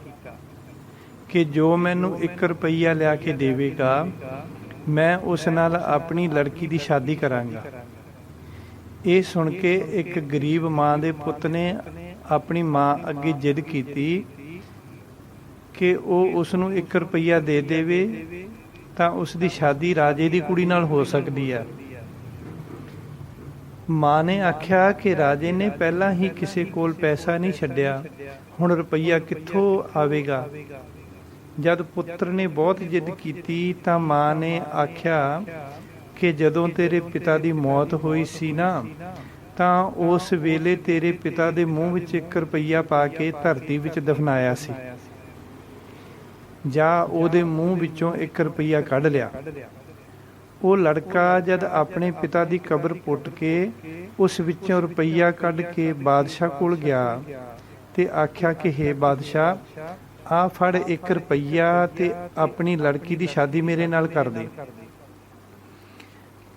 ਕਿ ਜੋ ਮੈਨੂੰ 1 ਰੁਪਈਆ ਲਿਆ ਕੇ ਦੇਵੇਗਾ, ਮੈਂ ਉਸ ਨਾਲ ਆਪਣੀ ਲੜਕੀ ਦੀ ਸ਼ਾਦੀ ਕਰਾਂਗਾ। ਇਹ ਸੁਣ ਕੇ ਇੱਕ ਗਰੀਬ ਮਾਂ ਦੇ ਪੁੱਤ ਨੇ ਆਪਣੀ ਮਾਂ ਅੱਗੇ ਜਿੱਦ ਕੀਤੀ ਕਿ ਉਹ ਉਸ ਨੂੰ 1 ਰੁਪਈਆ ਦੇ ਦੇਵੇ ਤਾਂ ਉਸ ਦੀ ਸ਼ਾਦੀ ਰਾਜੇ ਦੀ ਕੁੜੀ ਨਾਲ ਹੋ ਸਕਦੀ ਹੈ। ਮਾਂ ਨੇ ਆਖਿਆ ਕਿ ਰਾਜੇ ਨੇ ਪਹਿਲਾਂ ਹੀ ਕਿਸੇ ਕੋਲ ਪੈਸਾ ਨਹੀਂ ਛੱਡਿਆ, ਹੁਣ ਰੁਪਈਆ ਕਿੱਥੋਂ ਆਵੇਗਾ। ਜਦ ਪੁੱਤਰ ਨੇ ਬਹੁਤ ਜਿੱਦ ਕੀਤੀ ਤਾਂ ਮਾਂ ਨੇ ਆਖਿਆ ਕਿ ਜਦੋਂ ਤੇਰੇ ਪਿਤਾ ਦੀ ਮੌਤ ਹੋਈ ਸੀ ਨਾ, ਤਾਂ ਉਸ ਵੇਲੇ ਤੇਰੇ ਪਿਤਾ ਦੇ ਮੂੰਹ ਵਿੱਚ 1 ਰੁਪਈਆ ਪਾ ਕੇ ਧਰਤੀ ਵਿੱਚ ਦਫਨਾਇਆ ਸੀ, ਜਾਂ ਉਹਦੇ ਮੂੰਹ ਵਿੱਚੋਂ 1 ਰੁਪਈਆ ਕੱਢ ਲਿਆ। ਉਹ ਲੜਕਾ ਜਦ ਆਪਣੇ ਪਿਤਾ ਦੀ ਕਬਰ ਪੁੱਟ ਕੇ ਉਸ ਵਿੱਚੋਂ ਰੁਪਈਆ ਕੱਢ ਕੇ ਬਾਦਸ਼ਾਹ ਕੋਲ ਗਿਆ ਤੇ ਆਖਿਆ ਕਿ ਹੇ ਬਾਦਸ਼ਾਹ, ਆ ਫੜ 1 ਰੁਪਈਆ ਤੇ ਆਪਣੀ ਲੜਕੀ ਦੀ ਸ਼ਾਦੀ ਮੇਰੇ ਨਾਲ ਕਰ ਦੇ।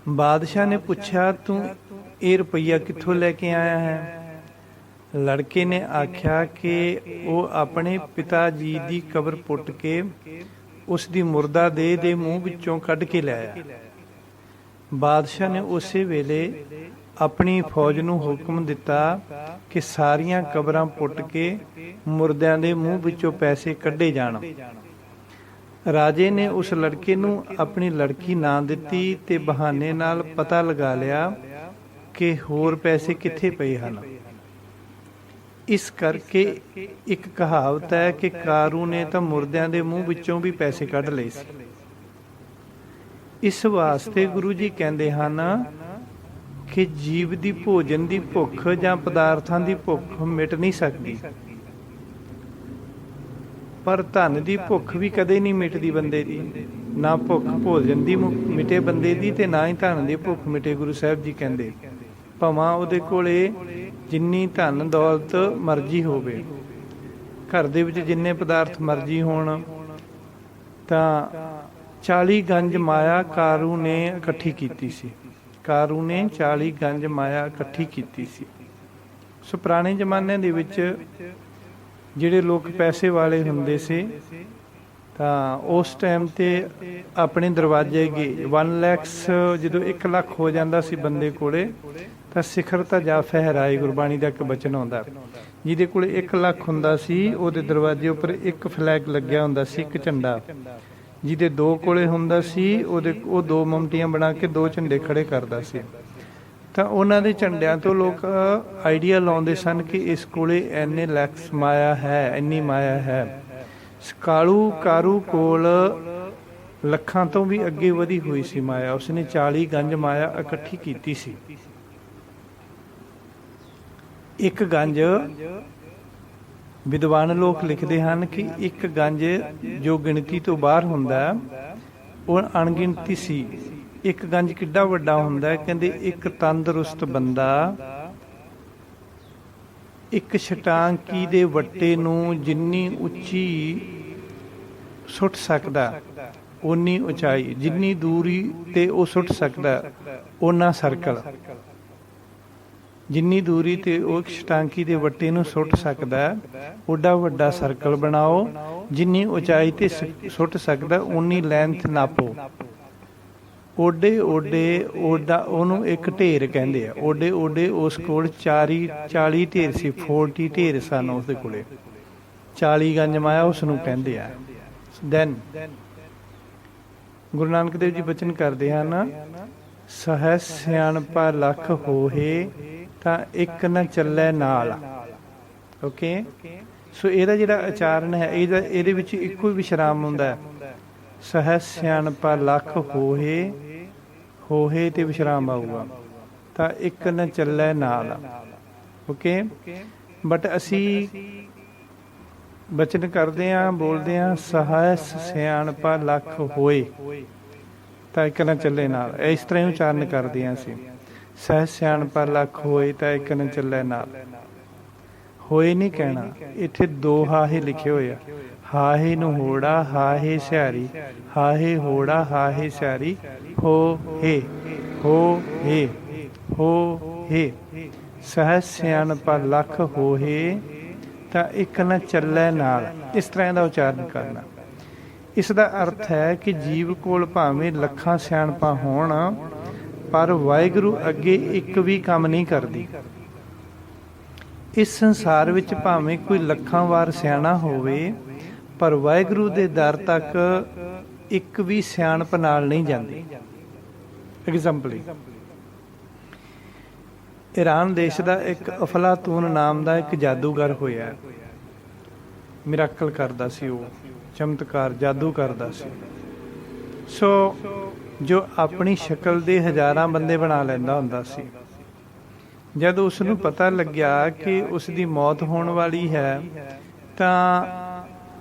ਬਾਦਸ਼ਾਹ ਨੇ ਪੁੱਛਿਆ, ਤੂੰ ਇਹ ਰੁਪਈਆ ਕਿੱਥੋਂ ਲੈ ਕੇ ਆਇਆ ਹੈ? ਲੜਕੇ ਨੇ ਆਖਿਆ ਕਿ ਉਹ ਆਪਣੇ ਪਿਤਾ ਜੀ ਦੀ ਕਬਰ ਪੁੱਟ ਕੇ ਉਸ ਦੀ ਮੁਰਦਾ ਦੇਹ ਦੇ ਮੂੰਹ ਵਿੱਚੋਂ ਕੱਢ ਕੇ ਲਿਆਇਆ। ਬਾਦਸ਼ਾਹ ਨੇ ਉਸੇ ਵੇਲੇ ਆਪਣੀ ਫੌਜ ਨੂੰ ਹੁਕਮ ਦਿੱਤਾ ਕਿ ਸਾਰੀਆਂ ਕਬਰਾਂ ਪੁੱਟ ਕੇ ਮੁਰਦਿਆਂ ਦੇ ਮੂੰਹ ਵਿੱਚੋਂ ਪੈਸੇ ਕੱਢੇ ਜਾਣ। ਰਾਜੇ ਨੇ ਉਸ ਲੜਕੇ ਨੂੰ ਆਪਣੀ ਲੜਕੀ ਨਾ ਦਿੱਤੀ ਤੇ ਬਹਾਨੇ ਨਾਲ ਪਤਾ ਲਗਾ ਲਿਆ ਕਿ ਹੋਰ ਪੈਸੇ ਕਿੱਥੇ ਪਏ ਹਨ। ਇਸ ਕਰਕੇ ਇੱਕ ਕਹਾਵਤ ਹੈ ਕਿ ਕਾਰੂ ਨੇ ਤਾਂ ਮੁਰਦਿਆਂ ਦੇ ਮੂੰਹ ਵਿੱਚੋਂ ਵੀ ਪੈਸੇ ਕੱਢ ਲਏ ਸੀ। ਇਸ ਵਾਸਤੇ ਗੁਰੂ ਜੀ ਕਹਿੰਦੇ ਹਨ ਕਿ ਜੀਵ ਦੀ ਭੋਜਨ ਦੀ ਭੁੱਖ ਜਾਂ ਪਦਾਰਥਾਂ ਦੀ ਭੁੱਖ ਮਿਟ ਨਹੀਂ ਸਕਦੀ, ਪਰ ਧਨ ਦੀ ਭੁੱਖ ਵੀ ਕਦੇ ਨਹੀਂ ਮਿਟਦੀ ਬੰਦੇ ਦੀ। ਨਾ ਭੁੱਖ ਭੋਜਨ ਦੀ ਮਿਟੇ ਬੰਦੇ ਦੀ, ਤੇ ਨਾ ਹੀ ਧਨ ਦੀ ਭੁੱਖ ਮਿਟੇ। ਗੁਰੂ ਸਾਹਿਬ ਜੀ ਕਹਿੰਦੇ ਭਾਵਾਂ ਉਹਦੇ ਕੋਲੇ ਜਿੰਨੀ ਧਨ ਦੌਲਤ ਮਰਜ਼ੀ ਹੋਵੇ, ਘਰ ਦੇ ਵਿੱਚ ਜਿੰਨੇ ਪਦਾਰਥ ਮਰਜ਼ੀ ਹੋਣ, ਤਾਂ 40 ਗੰਜ ਮਾਇਆ ਕਾਰੂ ਨੇ ਇਕੱਠੀ ਕੀਤੀ ਸੀ। ਕਾਰੂ ਨੇ 40 ਗੰਜ ਮਾਇਆ ਇਕੱਠੀ ਕੀਤੀ ਸੀ। ਸੋ ਪੁਰਾਣੇ ਜ਼ਮਾਨੇ ਦੇ ਵਿੱਚ ਜਿਹੜੇ ਲੋਕ ਪੈਸੇ ਵਾਲੇ ਹੁੰਦੇ ਸੀ, ਤਾਂ ਉਸ ਟਾਈਮ 'ਤੇ ਆਪਣੇ ਦਰਵਾਜ਼ੇ ਅੱਗੇ 1 ਲੱਖ, ਜਦੋਂ 1 ਲੱਖ ਹੋ ਜਾਂਦਾ ਸੀ ਬੰਦੇ ਕੋਲੇ, ਤਾਂ ਸਿਖਰ ਤਾਂ ਜਾ ਫਹਿਰਾਏ, ਗੁਰਬਾਣੀ ਦਾ ਇੱਕ ਬਚਨ ਆਉਂਦਾ। ਜਿਹਦੇ ਕੋਲ 1 ਲੱਖ ਹੁੰਦਾ ਸੀ, ਉਹਦੇ ਦਰਵਾਜ਼ੇ ਉੱਪਰ ਇੱਕ ਫਲੈਗ ਲੱਗਿਆ ਹੁੰਦਾ ਸੀ, ਇੱਕ ਝੰਡਾ। ਜਿਹਦੇ 2 ਕੋਲੇ ਹੁੰਦਾ ਸੀ, ਉਹ 2 ਮਮਟੀਆਂ ਬਣਾ ਕੇ 2 ਝੰਡੇ ਖੜੇ ਕਰਦਾ ਸੀ। ਤਾਂ ਉਹਨਾਂ ਦੇ ਝੰਡਿਆਂ ਤੋਂ ਲੋਕ ਆਈਡੀਆ ਲਾਉਂਦੇ ਸਨ ਕਿ ਇਸ ਕੋਲੇ ਇੰਨੇ ਲੈਕਸ ਮਾਇਆ ਹੈ, ਇੰਨੀ ਮਾਇਆ ਹੈ। ਕਾਰੂ ਕੋਲ ਲੱਖਾਂ ਤੋਂ ਵੀ ਅੱਗੇ ਵਧੀ ਹੋਈ ਸੀ ਮਾਇਆ। ਉਸਨੇ 40 ਗੰਜ ਮਾਇਆ ਇਕੱਠੀ ਕੀਤੀ ਸੀ। ਇੱਕ ਗੰਜ, ਵਿਦਵਾਨ ਲੋਕ ਲਿਖਦੇ ਹਨ ਕਿ ਇੱਕ ਗੰਜ ਜੋ ਗਿਣਤੀ ਤੋਂ ਬਾਹਰ ਹੁੰਦਾ, ਉਹ ਅਣਗਿਣਤੀ ਸੀ। ਇੱਕ ਗੰਜ ਕਿੱਡਾ ਵੱਡਾ ਹੁੰਦਾ? ਕਹਿੰਦੇ ਇੱਕ ਤੰਦਰੁਸਤ ਬੰਦਾ ਇੱਕ ਛਟਾਂਕੀ ਦੇ ਵੱਟੇ ਨੂੰ ਜਿੰਨੀ ਉੱਚੀ ਸੁੱਟ ਸਕਦਾ, ਓਨੀ ਉਚਾਈ, ਜਿੰਨੀ ਦੂਰੀ ਤੇ ਉਹ ਸੁੱਟ ਸਕਦਾ, ਓਨਾ ਸਰਕਲ, ਜਿੰਨੀ ਦੂਰੀ ਤੇ ਉਹ ਛਟਾਂਕੀ ਦੇ ਵੱਟੇ ਨੂੰ ਸੁੱਟ ਸਕਦਾ, ਓਡਾ ਵੱਡਾ ਸਰਕਲ ਬਣਾਓ। ਜਿੰਨੀ ਉਚਾਈ ਤੇ ਸੁੱਟ ਸਕਦਾ, ਓਨੀ ਲੈਂਥ ਨਾਪੋ। ਓਡੇ ਓਡਾ, ਉਹਨੂੰ ਇੱਕ ਢੇਰ ਕਹਿੰਦੇ ਆ। ਓਡੇ ਉਸ ਕੋਲ 40 ਢੇਰ ਸੀ, 40 ਢੇਰ ਸਨ ਉਸਦੇ ਕੋਲੇ। 40 ਗੰਜ ਮਾਇਆ ਉਸ ਨੂੰ ਕਹਿੰਦੇ ਆ। ਦੈਨ ਗੁਰੂ ਨਾਨਕ ਦੇਵ ਜੀ ਬਚਨ ਕਰਦੇ ਹਨ, ਸਹਿ ਸਿਆਣਪਾ ਲੱਖ ਹੋਏ ਤਾਂ ਇੱਕ ਨਾ ਚੱਲੇ ਨਾਲ। ਓਕੇ, ਸੋ ਇਹਦਾ ਜਿਹੜਾ ਉਚਾਰਨ ਹੈ, ਇਹਦੇ ਵਿੱਚ ਇੱਕੋ ਹੀ ਵਿਸ਼ਰਾਮ ਹੁੰਦਾ। ਸਹਿ ਸਿਆਣਪਾ ਲੱਖ ਹੋਏ ਤੇ ਵਿਸ਼ਰਾਮ ਆਊਗਾ, ਤਾਂ ਇੱਕ ਨਾ ਚੱਲੇ ਨਾਲ। ਓਕੇ, ਬਟ ਅਸੀਂ ਬਚਨ ਕਰਦੇ ਹਾਂ, ਬੋਲਦੇ ਹਾਂ ਸਹਿ ਸਿਆਣਪਾ ਲੱਖ ਹੋਏ ਤਾਂ ਇੱਕ ਨਾ ਚੱਲੇ ਨਾਲ। ਇਸ ਤਰ੍ਹਾਂ ਹੀ ਉਚਾਰਨ ਕਰਦੇ ਹਾਂ ਅਸੀਂ। ਸਹਿ ਸਿਆਣਪਾ ਲੱਖ ਹੋਏ ਤਾਂ ਇੱਕ ਨਾ ਚੱਲੇ ਨਾਲ। ਹੋਏ ਨਹੀਂ ਕਹਿਣਾ, ਇੱਥੇ 2 ਹਾਹੇ ਲਿਖੇ ਹੋਏ ਆ। ਹਾਹੇ ਨੂੰ ਹੋੜਾ, ਹਾਹੇ ਸਿਆਰੀ, ਹਾਹੇ ਹੋੜਾ, ਹਾਹੇ ਸਿਆਰੀ, ਹੋ ਹੇ ਸਹਿ ਸਿਆਣਪਾ ਲੱਖ ਹੋਏ ਤਾਂ ਇੱਕ ਨਾ ਚੱਲੇ ਨਾਲ। ਇਸ ਤਰ੍ਹਾਂ ਦਾ ਉਚਾਰਨ ਕਰਨਾ। ਇਸ ਦਾ ਅਰਥ ਹੈ ਕਿ ਜੀਵ ਕੋਲ ਭਾਵੇਂ ਲੱਖਾਂ ਸਿਆਣਪਾਂ ਹੋਣ, ਪਰ ਵਾਹਿਗੁਰੂ ਅੱਗੇ ਇੱਕ ਵੀ ਕੰਮ ਨਹੀਂ ਕਰਦੀ। ਇਸ ਸੰਸਾਰ ਵਿੱਚ ਭਾਵੇਂ ਕੋਈ ਲੱਖਾਂ ਵਾਰ ਸਿਆਣਾ ਹੋਵੇ, ਪਰ ਵਾਹਿਗੁਰੂ ਦੇ ਦਰ ਤੱਕ ਇੱਕ ਵੀ ਸਿਆਣਪ ਨਾਲ ਨਹੀਂ ਜਾਂਦੀ। ਐਗਜ਼ਾਮਪਲ, ਈਰਾਨ ਦੇਸ਼ ਦਾ ਇੱਕ ਅਫਲਾਤੂਨ ਨਾਮ ਦਾ ਇੱਕ ਜਾਦੂਗਰ ਹੋਇਆ। ਮਿਰਾਕਲ ਕਰਦਾ ਸੀ, ਉਹ ਚਮਤਕਾਰ ਜਾਦੂ ਕਰਦਾ ਸੀ। ਸੋ ਜੋ ਆਪਣੀ ਸ਼ਕਲ ਦੇ ਹਜ਼ਾਰਾਂ ਬੰਦੇ ਬਣਾ ਲੈਂਦਾ ਹੁੰਦਾ ਸੀ। ਜਦ ਉਸ ਨੂੰ ਪਤਾ ਲੱਗਿਆ ਕਿ ਉਸ ਦੀ ਮੌਤ ਹੋਣ ਵਾਲੀ ਹੈ, ਤਾਂ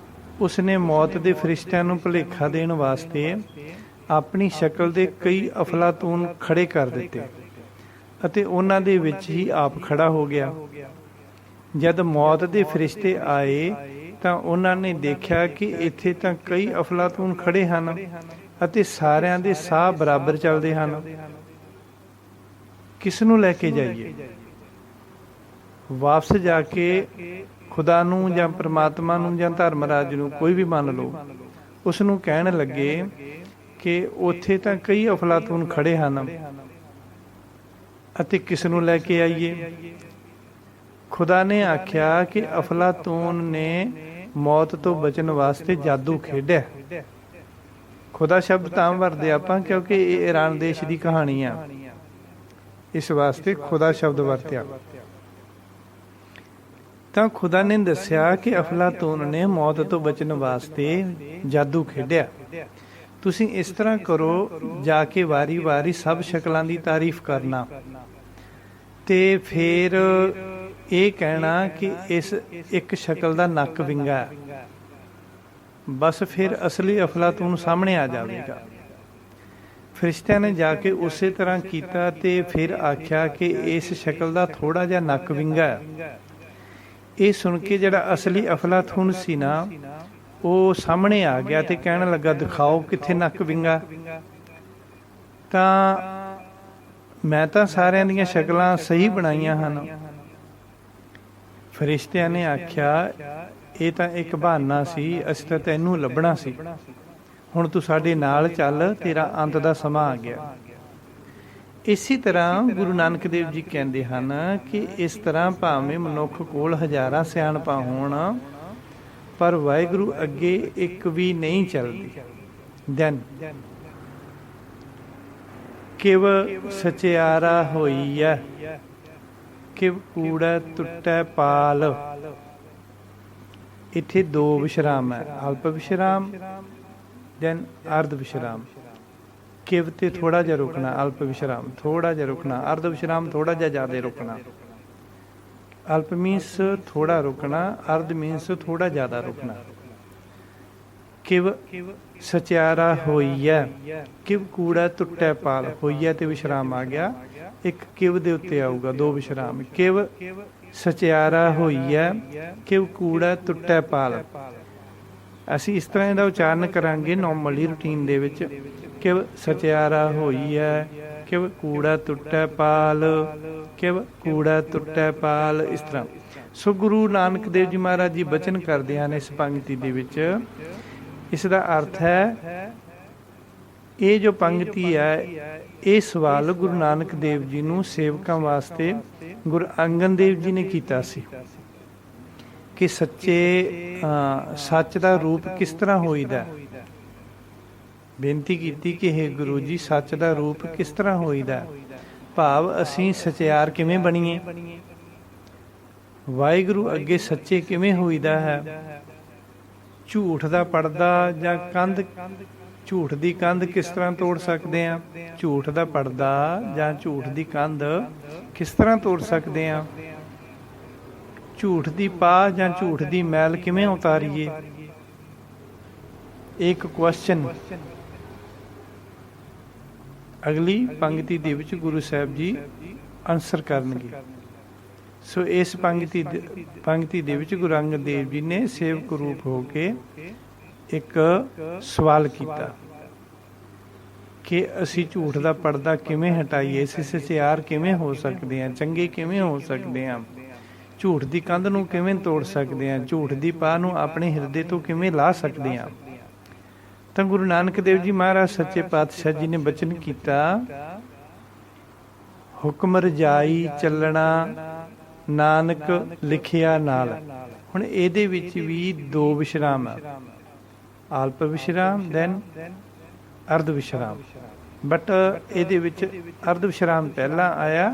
ਉਸਨੇ ਮੌਤ ਦੇ ਫਰਿਸ਼ਤਿਆਂ ਨੂੰ ਭੁਲੇਖਾ ਦੇਣ ਵਾਸਤੇ ਆਪਣੀ ਸ਼ਕਲ ਦੇ ਕਈ ਅਫਲਾਤੂਨ ਖੜੇ ਕਰ ਦਿੱਤੇ ਅਤੇ ਉਹਨਾਂ ਦੇ ਵਿੱਚ ਹੀ ਆਪ ਖੜਾ ਹੋ ਗਿਆ। ਜਦ ਮੌਤ ਦੇ ਫਰਿਸ਼ਤੇ ਆਏ ਤਾਂ ਉਹਨਾਂ ਨੇ ਦੇਖਿਆ ਕਿ ਇੱਥੇ ਤਾਂ ਕਈ ਅਫਲਾਤੂਨ ਖੜੇ ਹਨ ਅਤੇ ਸਾਰਿਆਂ ਦੇ ਸਾਹ ਬਰਾਬਰ ਚੱਲਦੇ ਹਨ। ਕਿਸ ਨੂੰ ਲੈ ਕੇ ਜਾਈਏ? ਵਾਪਸ ਜਾ ਕੇ ਖੁਦਾ ਨੂੰ ਜਾਂ ਪ੍ਰਮਾਤਮਾ ਨੂੰ ਜਾਂ ਧਰਮਰਾਜ ਨੂੰ, ਕੋਈ ਵੀ ਮੰਨ ਲਓ, ਉਸ ਨੂੰ ਕਹਿਣ ਲੱਗੇ ਕਿ ਉੱਥੇ ਤਾਂ ਕਈ ਅਫਲਾਤੂਨ ਖੜੇ ਹਨ ਅਤੇ ਕਿਸ ਨੂੰ ਲੈ ਕੇ ਆਈਏ? ਖੁਦਾ ਨੇ ਆਖਿਆ ਕਿ ਅਫਲਾਤੂਨ ਨੇ ਮੌਤ ਤੋਂ ਬਚਣ ਵਾਸਤੇ ਜਾਦੂ ਖੇਡਿਆ। ਖੁਦਾ ਸ਼ਬਦ ਤਾਂ ਵਰਤਦੇ ਆਪਾਂ ਕਿਉਂਕਿ ਇਹ ਈਰਾਨ ਦੇਸ਼ ਦੀ ਕਹਾਣੀ ਆ, ਇਸ ਵਾਸਤੇ ਖੁਦਾ ਸ਼ਬਦ ਵਰਤਿਆ। ਤਾਂ ਖੁਦਾ ਨੇ ਦੱਸਿਆ ਕਿ ਅਫਲਾਤੂਨ ਨੇ ਮੌਤ ਤੋਂ ਬਚਣ ਵਾਸਤੇ ਜਾਦੂ ਖੇਡਿਆ। ਤੁਸੀਂ ਇਸ ਤਰ੍ਹਾਂ ਕਰੋ, ਜਾ ਕੇ ਵਾਰੀ-ਵਾਰੀ ਸਭ ਸ਼ਕਲਾਂ ਦੀ ਤਾਰੀਫ ਕਰਨਾ ਤੇ ਫਿਰ ਇਹ ਕਹਿਣਾ ਕਿ ਇਸ ਇੱਕ ਸ਼ਕਲ ਦਾ ਨੱਕ ਵਿੰਗਾ, ਬਸ ਫਿਰ ਅਸਲੀ ਅਫਲਾਤੂਨ ਸਾਹਮਣੇ ਆ ਜਾਵੇਗਾ। ਫਰਿਸ਼ਤਿਆਂ ਨੇ ਜਾ ਕੇ ਉਸੇ ਤਰ੍ਹਾਂ ਕੀਤਾ ਤੇ ਫਿਰ ਆਖਿਆ ਕਿ ਇਸ ਸ਼ਕਲ ਦਾ ਥੋੜਾ ਜਿਹਾ ਨੱਕ ਵਿੰਗਾ ਹੈ। ਇਹ ਸੁਣ ਕੇ ਜਿਹੜਾ ਅਸਲੀ ਅਫਲਾਤੂਨ ਸੀ ਨਾ, ਉਹ ਸਾਹਮਣੇ ਆ ਗਿਆ ਤੇ ਕਹਿਣ ਲੱਗਾ, ਦਿਖਾਓ ਕਿੱਥੇ ਨੱਕ ਵਿੰਗਾ। ਤਾਂ ਮੈਂ ਤਾਂ ਸਾਰਿਆਂ ਦੀਆਂ ਸ਼ਕਲਾਂ ਸਹੀ ਬਣਾਈਆਂ ਹਨ। ਫਰਿਸ਼ਤਿਆਂ ਨੇ ਆਖਿਆ, ਇਹ ਤਾਂ ਇੱਕ ਬਹਾਨਾ ਸੀ, ਅਸੀਂ ਤਾਂ ਤੈਨੂੰ ਲੱਭਣਾ ਸੀ। ਹੁਣ ਤੂੰ ਸਾਡੇ ਨਾਲ ਚੱਲ, ਤੇਰਾ ਅੰਤ ਦਾ ਸਮਾਂ ਆ ਗਿਆ। ਇਸੇ ਤਰ੍ਹਾਂ ਗੁਰੂ ਨਾਨਕ ਦੇਵ ਜੀ ਕਹਿੰਦੇ ਹਨ ਕਿ ਇਸ ਤਰ੍ਹਾਂ ਭਾਵੇਂ ਮਨੁੱਖ ਕੋਲ ਹਜ਼ਾਰਾਂ ਸਿਆਣਪਾਂ ਹੋਣ, ਪਰ ਵਾਹਿਗੁਰੂ ਅੱਗੇ ਇੱਕ ਵੀ ਨਹੀਂ ਚੱਲਦੀ। ਦੈਨ ਕਿਵ ਸਚਿਆਰਾ ਹੋਈਐ, ਕਿਵ ਕੂੜਾ ਟੁੱਟੈ ਪਾਲ। ਇੱਥੇ ਦੋ ਵਿਸ਼ਰਾਮ ਹੈ, ਅਲਪ ਵਿਸ਼ਰਾਮ ਦੈਨ ਅਰਧ ਵਿਸ਼ਰਾਮ। ਕਿਵ ਤੇ ਥੋੜਾ ਜਿਹਾ ਰੁਕਣਾ, ਅਲਪ ਵਿਸ਼ਰਾਮ ਥੋੜਾ ਜਿਹਾ ਰੁਕਣਾ, ਅਰਧ ਵਿਸ਼ਰਾਮ ਥੋੜਾ ਜਿਹਾ ਜ਼ਿਆਦਾ ਰੁਕਣਾ। ਅਲਪ ਮੀਨਸ ਥੋੜਾ ਰੁਕਣਾ, ਅਰਧ ਮੀਨਸ ਥੋੜਾ ਜ਼ਿਆਦਾ ਰੁਕਣਾ। ਕਿਵ ਸਚਿਆਰਾ ਹੋਈਐ, ਕਿਵ ਕੂੜਾ ਟੁੱਟੈ ਪਾਲ। ਹੋਈਐ ਤੇ ਵਿਸ਼ਰਾਮ ਆ ਗਿਆ, ਇੱਕ ਕਿਵ ਦੇ ਉੱਤੇ ਆਊਗਾ, ਦੋ ਵਿਸ਼ਰਾਮ। ਕਿਵ ਸਚਿਆਰਾ ਹੋਈਐ, ਕਿਵ ਕੂੜਾ ਟੁੱਟੈ ਪਾਲ। ਅਸੀਂ ਇਸ ਤਰ੍ਹਾਂ ਇਹਦਾ ਉਚਾਰਨ ਕਰਾਂਗੇ ਨੋਰਮਲੀ ਰੂਟੀਨ ਦੇ ਵਿੱਚ। ਕਿਵ ਸਚਿਆਰਾ ਹੋਈਐ, ਕਿਵ ਕੂੜਾ ਟੁੱਟੈ ਪਾਲ, ਕਿਵ ਕੂੜਾ ਟੁੱਟੈ ਪਾਲ, ਇਸ ਤਰ੍ਹਾਂ। ਸੋ ਗੁਰੂ ਨਾਨਕ ਦੇਵ ਜੀ ਮਹਾਰਾਜ ਜੀ ਬਚਨ ਕਰਦੇ ਹਨ ਇਸ ਪੰਕਤੀ ਦੇ ਵਿੱਚ। ਇਸ ਦਾ ਅਰਥ ਹੈ, ਇਹ ਜੋ ਪੰਕਤੀ ਹੈ, ਇਹ ਸਵਾਲ ਗੁਰੂ ਨਾਨਕ ਦੇਵ ਜੀ ਨੂੰ ਸੇਵਕਾਂ ਵਾਸਤੇ ਗੁਰੂ ਅੰਗਦ ਦੇਵ ਜੀ ਨੇ ਕੀਤਾ ਸੀ ਕਿ ਸੱਚ ਦਾ ਰੂਪ ਕਿਸ ਤਰ੍ਹਾਂ ਹੋਈਦਾ। ਬੇਨਤੀ ਕੀਤੀ ਕਿ ਹੇ ਗੁਰੂ ਜੀ, ਸੱਚ ਦਾ ਰੂਪ ਕਿਸ ਤਰ੍ਹਾਂ ਹੋਈਦਾ, ਭਾਵ ਅਸੀਂ ਸਚਿਆਰ ਕਿਵੇਂ ਬਣੀਏ, ਵਾਹਿਗੁਰੂ ਅੱਗੇ ਸੱਚੇ ਕਿਵੇਂ ਹੋਈਦਾ ਹੈ। ਝੂਠ ਦਾ ਪਰਦਾ ਜਾਂ ਕੰਧ, ਝੂਠ ਦੀ ਕੰਧ ਕਿਸ ਤਰ੍ਹਾਂ ਤੋੜ ਸਕਦੇ ਹਾਂ, ਝੂਠ ਦਾ ਪਰਦਾ ਜਾਂ ਝੂਠ ਦੀ ਕੰਧ ਕਿਸ ਤਰ੍ਹਾਂ ਤੋੜ ਸਕਦੇ ਹਾਂ। ਝੂਠ ਦੀ ਪਾਹ ਜਾਂ ਝੂਠ ਦੀ ਮੈਲ ਕਿਵੇਂ ਉਤਾਰੀਏ। ਇੱਕ ਕੁਐਸਚਨ ਅਗਲੀ ਪੰਕਤੀ ਦੇ ਵਿੱਚ ਗੁਰੂ ਸਾਹਿਬ ਜੀ ਆਨਸਰ ਕਰਨਗੇ। ਸੋ ਇਸ ਪੰਕਤੀ ਦੇ ਵਿੱਚ ਗੁਰੂ ਅੰਗਦ ਦੇਵ ਜੀ ਨੇ ਸੇਵਕ ਰੂਪ ਹੋ ਕੇ ਇੱਕ ਸਵਾਲ ਕੀਤਾ ਕਿ ਅਸੀਂ ਝੂਠ ਦਾ ਪਰਦਾ ਕਿਵੇਂ ਹਟਾਈਏ, ਅਸੀਂ ਸਚਿਆਰ ਕਿਵੇਂ ਹੋ ਸਕਦੇ ਹਾਂ, ਚੰਗੇ ਕਿਵੇਂ ਹੋ ਸਕਦੇ ਹਾਂ, ਝੂਠ ਦੀ ਕੰਧ ਨੂੰ ਕਿਵੇਂ ਤੋੜ ਸਕਦੇ ਹਾਂ, ਝੂਠ ਦੀ ਪਾਹ ਨੂੰ ਆਪਣੇ ਹਿਰਦੇ ਤੋਂ ਕਿਵੇਂ ਲਾਹ ਸਕਦੇ ਹਾਂ। ਤਾਂ ਗੁਰੂ ਨਾਨਕ ਦੇਵ ਜੀ ਮਹਾਰਾਜ ਸੱਚੇ ਪਾਤਸ਼ਾਹ ਜੀ ਨੇ ਬਚਨ ਕੀਤਾ, ਹੁਕਮ ਰਜਾਈ ਚੱਲਣਾ ਨਾਨਕ ਲਿਖਿਆ ਨਾਲ। ਹੁਣ ਇਹਦੇ ਵਿੱਚ ਵੀ ਦੋ ਵਿਸ਼ਰਾਮ ਆ, ਅਲਪ ਵਿਸ਼ਰਾਮ ਦੈਨ ਅਰਧ ਵਿਸ਼ਰਾਮ। ਬਟ ਇਹਦੇ ਵਿੱਚ ਅਰਧ ਵਿਸ਼ਰਾਮ ਪਹਿਲਾਂ ਆਇਆ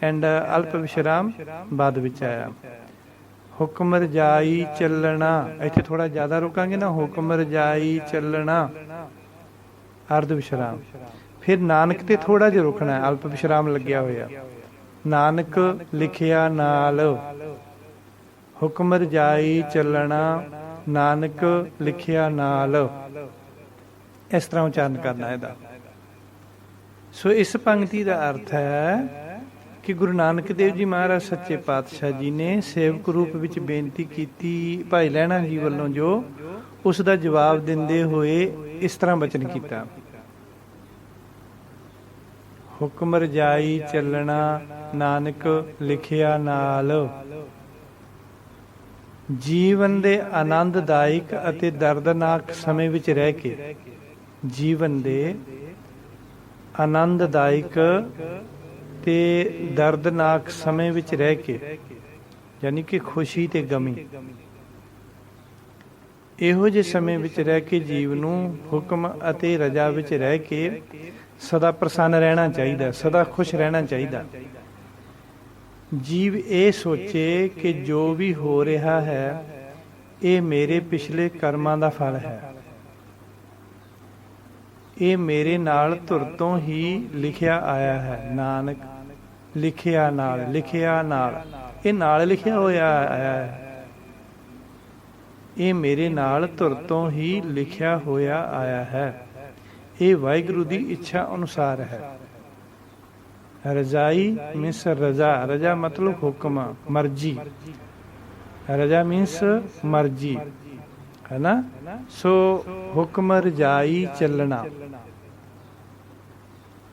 ਐਂਡ ਅਲਪ ਵਿਸ਼ਰਾਮ ਬਾਅਦ ਵਿੱਚ ਆਇਆ। ਹੁਕਮ ਰਜਾਈ ਚੱਲਣਾ, ਇੱਥੇ ਥੋੜਾ ਜ਼ਿਆਦਾ ਰੁਕਾਂਗੇ ਨਾ, ਹੁਕਮ ਰਜਾਈ ਚੱਲਣਾ ਅਰਧ ਵਿਸ਼ਰਾਮ। ਫਿਰ ਨਾਨਕ ਤੇ ਥੋੜਾ ਜਿਹਾ ਰੁਕਣਾ, ਅਲਪ ਵਿਸ਼ਰਾਮ ਲੱਗਿਆ ਹੋਇਆ। ਨਾਨਕ ਲਿਖਿਆ ਨਾਲ, ਹੁਕਮ ਰਜਾਈ ਚੱਲਣਾ ਨਾਨਕ ਲਿਖਿਆ ਨਾਲ, ਇਸ ਤਰ੍ਹਾਂ ਉਚਾਰਨ ਕਰਨਾ ਇਹਦਾ। ਸੋ ਇਸ ਪੰਕਤੀ ਦਾ ਅਰਥ ਹੈ ਕਿ ਗੁਰੂ ਨਾਨਕ ਦੇਵ ਜੀ ਮਹਾਰਾਜ ਸੱਚੇ ਪਾਤਸ਼ਾਹ ਜੀ ਨੇ ਸੇਵਕ ਰੂਪ ਵਿੱਚ ਬੇਨਤੀ ਕੀਤੀ ਭਾਈ ਲਹਿਣਾ ਜੀ ਵੱਲੋਂ, ਜੋ ਉਸ ਦਾ ਜਵਾਬ ਦਿੰਦੇ ਹੋਏ ਇਸ ਤਰ੍ਹਾਂ ਬਚਨ ਕੀਤਾ, ਹੁਕਮ ਰਜਾਈ ਚੱਲਣਾ ਨਾਨਕ ਲਿਖਿਆ ਨਾਲ। ਜੀਵਨ ਦੇ ਆਨੰਦਦਾਇਕ ਅਤੇ ਦਰਦਨਾਕ ਸਮੇਂ ਵਿੱਚ ਰਹਿ ਕੇ, ਜੀਵਨ ਦੇ ਆਨੰਦਦਾਇਕ ਤੇ ਦਰਦਨਾਕ ਸਮੇਂ ਵਿੱਚ ਰਹਿ ਕੇ, ਯਾਨੀ ਕਿ ਖੁਸ਼ੀ ਤੇ ਗਮੀ, ਇਹੋ ਜਿਹੇ ਸਮੇਂ ਵਿੱਚ ਰਹਿ ਕੇ ਜੀਵ ਨੂੰ ਹੁਕਮ ਅਤੇ ਰਜਾ ਵਿੱਚ ਰਹਿ ਕੇ ਸਦਾ ਪ੍ਰਸੰਨ ਰਹਿਣਾ ਚਾਹੀਦਾ, ਸਦਾ ਖੁਸ਼ ਰਹਿਣਾ ਚਾਹੀਦਾ। ਜੀਵ ਇਹ ਸੋਚੇ ਕਿ ਜੋ ਵੀ ਹੋ ਰਿਹਾ ਹੈ ਇਹ ਮੇਰੇ ਪਿਛਲੇ ਕਰਮਾਂ ਦਾ ਫਲ ਹੈ, ਇਹ ਮੇਰੇ ਨਾਲ ਧੁਰ ਤੋਂ ਹੀ ਲਿਖਿਆ ਆਇਆ ਹੈ। ਨਾਨਕ ਲਿਖਿਆ ਨਾਲ, ਲਿਖਿਆ ਨਾਲ, ਇਹ ਨਾਲ ਲਿਖਿਆ ਹੋਇਆ ਆਇਆ ਹੈ। ਇਹ ਮੇਰੇ ਨਾਲ ਧੁਰ ਤੋਂ ਹੀ ਲਿਖਿਆ ਹੋਇਆ ਆਇਆ ਹੈ। ਇਹ ਵਾਹਿਗੁਰੂ ਦੀ ਇੱਛਾ ਅਨੁਸਾਰ ਹੈ। ਰਜ਼ਾਈ ਮੀਨਸ ਰਜ਼ਾ, ਰਜ਼ਾ ਮਤਲਬ ਹੁਕਮ, ਮਰਜ਼ੀ। ਰਜ਼ਾ ਮੀਨਸ ਮਰਜ਼ੀ, ਹੈ ਨਾ। ਸੋ ਹੁਕਮ ਰਜਾਈ ਚੱਲਣਾ,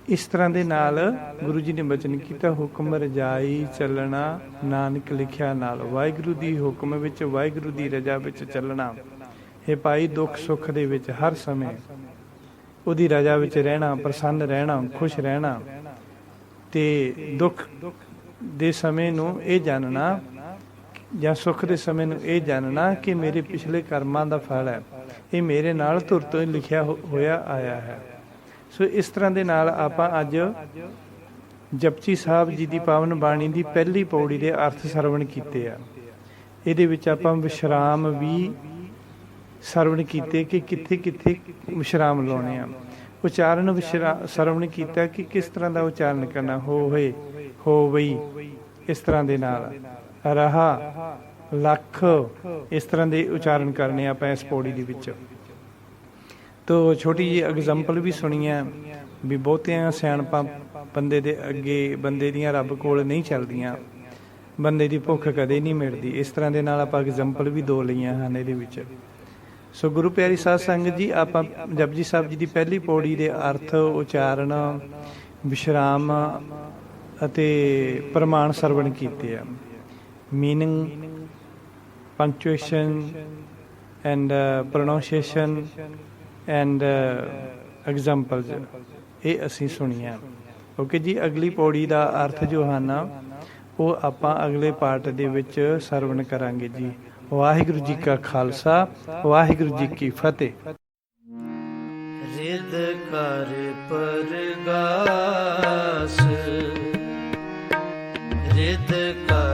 ਇਸ ਤਰ੍ਹਾਂ ਦੇ ਨਾਲ ਗੁਰੂ ਜੀ ਨੇ ਬਚਨ ਕੀਤਾ, ਹੁਕਮ ਰਜਾਈ ਚੱਲਣਾ ਨਾਨਕ ਲਿਖਿਆ ਨਾਲ। ਵਾਹਿਗੁਰੂ ਦੀ ਹੁਕਮ ਵਿੱਚ, ਵਾਹਿਗੁਰੂ ਦੀ ਰਜ਼ਾ ਵਿੱਚ ਚੱਲਣਾ। ਇਹ ਭਾਈ ਦੁੱਖ ਸੁੱਖ ਦੇ ਵਿੱਚ ਹਰ ਸਮੇਂ ਉਹਦੀ ਰਜ਼ਾ ਵਿੱਚ ਰਹਿਣਾ, ਪ੍ਰਸੰਨ ਰਹਿਣਾ, ਖੁਸ਼ ਰਹਿਣਾ। ਤੇ ਦੁੱਖ ਦੇ ਸਮੇਂ ਨੂੰ ਇਹ ਜਾਣਨਾ, ਜਾਂ ਸੁੱਖ ਦੇ ਸਮੇਂ ਨੂੰ ਇਹ ਜਾਣਨਾ ਕਿ ਮੇਰੇ ਪਿਛਲੇ ਕਰਮਾਂ ਦਾ ਫਲ ਹੈ, ਇਹ ਮੇਰੇ ਨਾਲ ਧੁਰ ਤੋਂ ਹੀ ਲਿਖਿਆ ਹੋਇਆ ਆਇਆ ਹੈ। ਸੋ ਇਸ ਤਰ੍ਹਾਂ ਦੇ ਨਾਲ ਆਪਾਂ ਅੱਜ ਜਪਜੀ ਸਾਹਿਬ ਜੀ ਦੀ ਪਾਵਨ ਬਾਣੀ ਦੀ ਪਹਿਲੀ ਪੌੜੀ ਦੇ ਅਰਥ ਸਰਵਣ ਕੀਤੇ ਆ। ਇਹਦੇ ਵਿੱਚ ਆਪਾਂ ਵਿਸ਼ਰਾਮ ਵੀ ਸਰਵਣ ਕੀਤੇ ਕਿ ਕਿੱਥੇ ਕਿੱਥੇ ਵਿਸ਼ਰਾਮ ਲਾਉਣੇ ਆ। ਉਚਾਰਨ ਸਰਵਣ ਕੀਤਾ ਕਿ ਕਿਸ ਤਰ੍ਹਾਂ ਦਾ ਉਚਾਰਨ ਕਰਨਾ, ਹੋਏ, ਹੋਵਈ, ਇਸ ਤਰ੍ਹਾਂ ਦੇ ਨਾਲ, ਰਹਾ, ਲੱਖ, ਇਸ ਤਰ੍ਹਾਂ ਦੇ ਉਚਾਰਨ ਕਰਨੇ ਆਪਾਂ ਇਸ ਪੌੜੀ ਦੇ ਵਿੱਚ। ਤੋ ਛੋਟੀ ਜਿਹੀ ਐਗਜ਼ਾਮਪਲ ਵੀ ਸੁਣੀ ਹੈ ਵੀ ਬਹੁਤੀਆਂ ਸਿਆਣਪਾਂ ਬੰਦੇ ਦੇ ਅੱਗੇ, ਬੰਦੇ ਦੀਆਂ ਰੱਬ ਕੋਲ ਨਹੀਂ ਚੱਲਦੀਆਂ, ਬੰਦੇ ਦੀ ਭੁੱਖ ਕਦੇ ਨਹੀਂ ਮਿਟਦੀ। ਇਸ ਤਰ੍ਹਾਂ ਦੇ ਨਾਲ ਆਪਾਂ ਐਗਜ਼ਾਮਪਲ ਵੀ ਦੋ ਲਈਆਂ ਹਨ ਇਹਦੇ ਵਿੱਚ। ਸੋ ਗੁਰੂ ਪਿਆਰੀ ਸਾਧ ਸੰਗਤ ਜੀ, ਆਪਾਂ ਜਪਜੀ ਸਾਹਿਬ ਜੀ ਦੀ ਪਹਿਲੀ ਪੌੜੀ ਦੇ ਅਰਥ, ਉਚਾਰਨ, ਵਿਸ਼ਰਾਮ ਅਤੇ ਪ੍ਰਮਾਣ ਸਰਵਣ ਕੀਤੇ ਆ। Meaning, ਪੰਕਚੁਏਸ਼ਨ and pronunciation and examples, ਇਹ ਅਸੀਂ ਸੁਣੀਆਂ। ਓਕੇ ਜੀ, ਅਗਲੀ ਪੌੜੀ ਦਾ ਅਰਥ ਜੋ ਹਨ ਉਹ ਆਪਾਂ ਅਗਲੇ ਪਾਰਟ ਦੇ ਵਿੱਚ ਸਰਵਣ ਕਰਾਂਗੇ ਜੀ। ਵਾਹਿਗੁਰੂ ਜੀ ਕਾ ਖਾਲਸਾ, ਵਾਹਿਗੁਰੂ ਜੀ ਕੀ ਫਤਿਹ। ਰਿਦ ਕਰ ਪਰਗਾਸ, ਰਿਦ ਕਰ